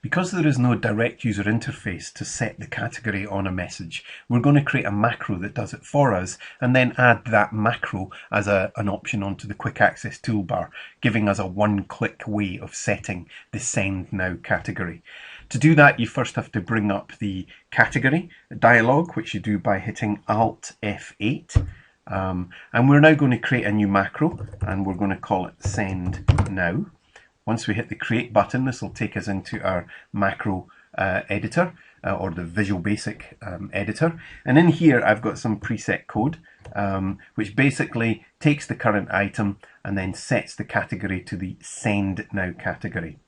Because there is no direct user interface to set the category on a message, we're going to create a macro that does it for us and then add that macro as an option onto the quick access toolbar, giving us a one-click way of setting the Send Now category. To do that, you first have to bring up the category dialog, which you do by hitting Alt F8. And we're now going to create a new macro, and we're going to call it Send Now. Once we hit the create button, this will take us into our macro editor or the Visual Basic editor. And in here, I've got some preset code, which basically takes the current item and then sets the category to the Send Now category.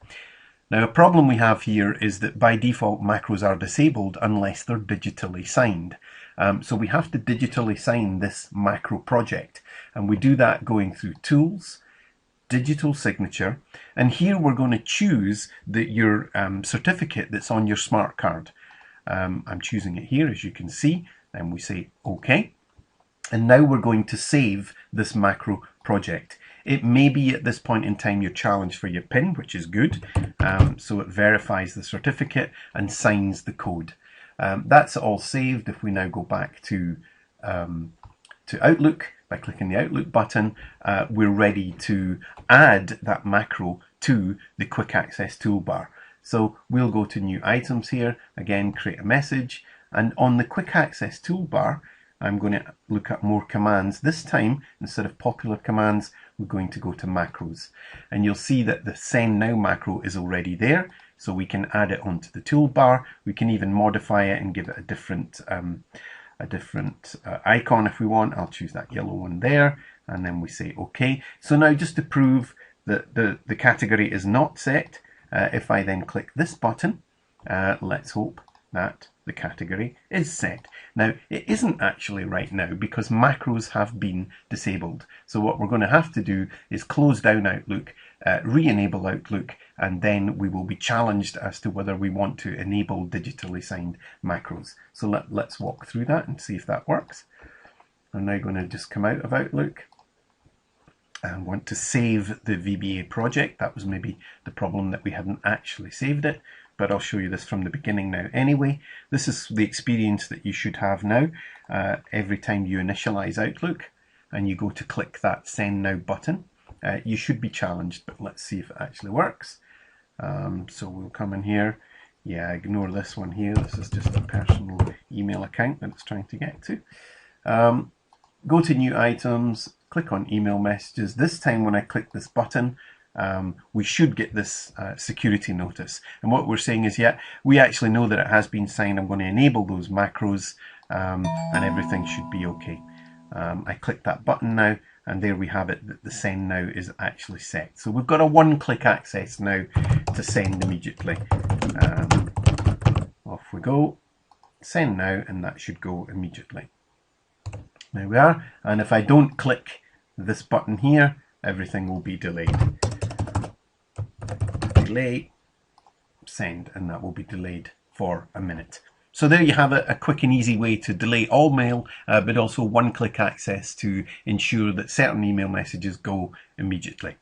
Now, a problem we have here is that by default, macros are disabled unless they're digitally signed. So we have to digitally sign this macro project. And we do that going through Tools, Digital Signature, and here we're going to choose your certificate that's on your smart card. I'm choosing it here, as you can see, and we say OK. And now we're going to save this macro project. It may be at this point in time you're challenged for your PIN, which is good. So it verifies the certificate and signs the code. That's all saved. If we now go back to Outlook, by clicking the Outlook button, we're ready to add that macro to the quick access toolbar. So we'll go to new items here, again create a message, and on the quick access toolbar I'm going to look at more commands. This time, instead of popular commands, we're going to go to macros, and you'll see that the Send Now macro is already there, so we can add it onto the toolbar. We can even modify it and give it a different icon if we want. I'll choose that yellow one there, and then we say OK. So now, just to prove that the category is not set, if I then click this button, let's hope that the category is set. Now, it isn't actually right now because macros have been disabled. So what we're going to have to do is close down Outlook, re-enable Outlook, and then we will be challenged as to whether we want to enable digitally signed macros. So let's walk through that and see if that works. I'm now going to just come out of Outlook and want to save the VBA project. That was maybe the problem, that we hadn't actually saved it, but I'll show you this from the beginning now anyway. This is the experience that you should have now. Every time you initialize Outlook and you go to click that Send Now button, you should be challenged, but let's see if it actually works. So we'll come in here. Yeah, ignore this one here. This is just a personal email account that it's trying to get to. Go to new items, click on email messages. This time when I click this button, we should get this security notice. And what we're saying is, yeah, we actually know that it has been signed. I'm going to enable those macros and everything should be okay. I click that button now, and there we have it, that the Send Now is actually set. So we've got a one-click access now to send immediately. Off we go, Send Now, and that should go immediately. There we are, and if I don't click this button here, everything will be delayed. Delay, send, and that will be delayed for a minute. So there you have it, a quick and easy way to delay all mail, but also one-click access to ensure that certain email messages go immediately.